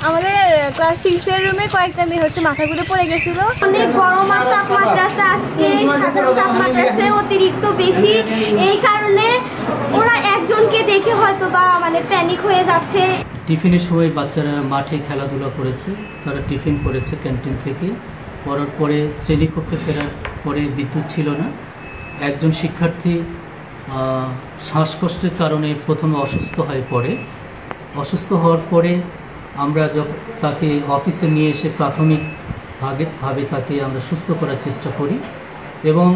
আমাদের ক্লাস 6 এর রুমে কয়েকটা মেয়ে হচ্ছে মাথা ঘুরে পড়ে গেছিল। অনেক গরম আর তাপমাত্রাটা আজকে সাধারণ তাপমাত্রার চেয়ে অতিরিক্ত বেশি, এই কারণে ওরা একজনকে দেখে হয়তো বা মানে প্যানিক হয়ে যাচ্ছে। টিফিনের সময় বাচ্চারা মাঠে খেলাধুলা করেছে, তারা টিফিন করেছে ক্যান্টিন থেকে, করার পরে শ্রেণীকক্ষে ফেরার পরে বিদ্যুৎ ছিল না। একজন শিক্ষার্থী শ্বাসকষ্টের কারণে প্রথমে অসুস্থ হয়ে পড়ে। অসুস্থ হওয়ার পরে আমরা তাকে অফিসে নিয়ে এসে প্রাথমিকভাবে তাকে আমরা সুস্থ করার চেষ্টা করি এবং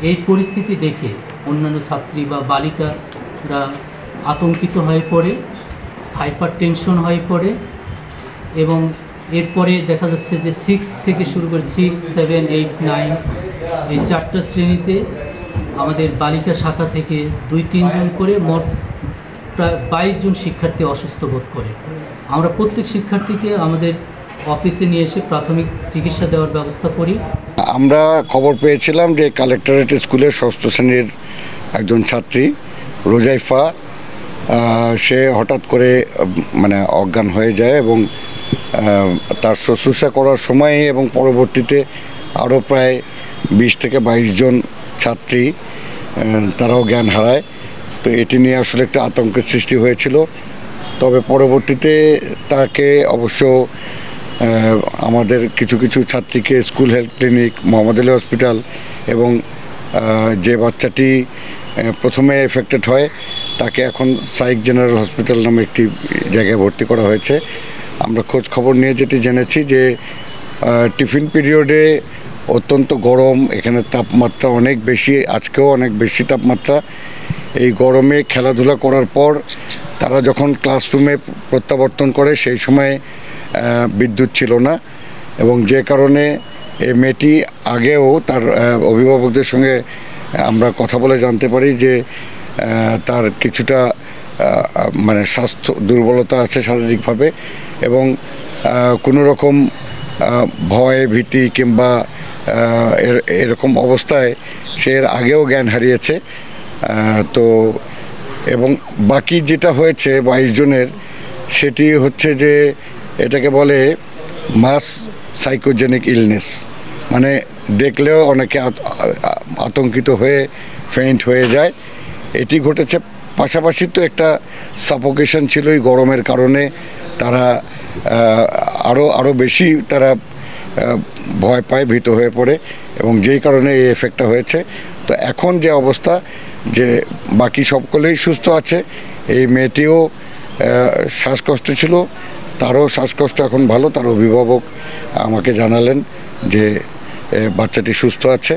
এই পরিস্থিতি দেখে অন্যান্য ছাত্রী বা বালিকারা আতঙ্কিত হয়ে পড়ে, হাইপার টেনশন হয়ে পড়ে এবং এরপরে দেখা যাচ্ছে যে 6 থেকে শুরু করে 6, 7, 8, 9 এই 4টা শ্রেণীতে আমাদের বালিকা শাখা থেকে 2-3 জন করে মোট প্রায় 22 জন শিক্ষার্থী অসুস্থ বোধ করে। আমরা প্রত্যেক শিক্ষার্থীকে আমাদের অফিসে নিয়ে এসে প্রাথমিক চিকিৎসা দেওয়ার ব্যবস্থা করি। আমরা খবর পেয়েছিলাম যে কালেক্টরেট স্কুলের 6ষ্ঠ শ্রেণীর একজন ছাত্রী রোজাইফা, সে হঠাৎ করে মানে অজ্ঞান হয়ে যায় এবং তার শুশ্রূষা করার সময় এবং পরবর্তীতে আরও প্রায় 20 থেকে 22 জন ছাত্রী তারাও জ্ঞান হারায়। তো এটি নিয়ে আসলে একটা আতঙ্কের সৃষ্টি হয়েছিল। তবে পরবর্তীতে তাকে অবশ্য আমাদের কিছু কিছু ছাত্রীকে school health clinic, Mohammad Ali hospital এবং যে বাচ্চাটি প্রথমে এফেক্টেড হয় তাকে এখন সাইক জেনারেল হসপিটাল নামে একটি জায়গায় ভর্তি করা হয়েছে। আমরা খোঁজ খবর নিয়ে যেটি জেনেছি যে টিফিন পিরিয়ডে অত্যন্ত গরম, এখানে তাপমাত্রা অনেক বেশি, আজকেও অনেক বেশি তাপমাত্রা। এই গরমে খেলাধুলা করার পর তারা যখন ক্লাসরুমে প্রত্যাবর্তন করে সেই সময় বিদ্যুৎ ছিল না এবং যে কারণে এই মেয়েটি আগেও তার অভিভাবকদের সঙ্গে আমরা কথা বলে জানতে পারি যে তার কিছুটা মানে স্বাস্থ্য দুর্বলতা আছে শারীরিকভাবে এবং কোনো রকম ভয় ভীতি কিংবা এরকম অবস্থায় সে এর আগেও জ্ঞান হারিয়েছে। তো এবং বাকি যেটা হয়েছে 22 জনের, সেটি হচ্ছে যে এটাকে বলে মাস সাইকোজেনিক ইলনেস, মানে দেখলেও অনেকে আতঙ্কিত হয়ে ফেইন্ট হয়ে যায়। এটি ঘটেছে। পাশাপাশি তো একটা সাফোকেশন ছিল এই গরমের কারণে, তারা আরও বেশি তারা ভয় পায়, ভীত হয়ে পড়ে এবং যেই কারণে এই এফেক্টটা হয়েছে। তো এখন যে অবস্থা যে বাকি সকলেই সুস্থ আছে, এই মেয়েটিও শ্বাসকষ্ট ছিল, তারও শ্বাসকষ্ট এখন ভালো। তার অভিভাবক আমাকে জানালেন যে বাচ্চাটি সুস্থ আছে।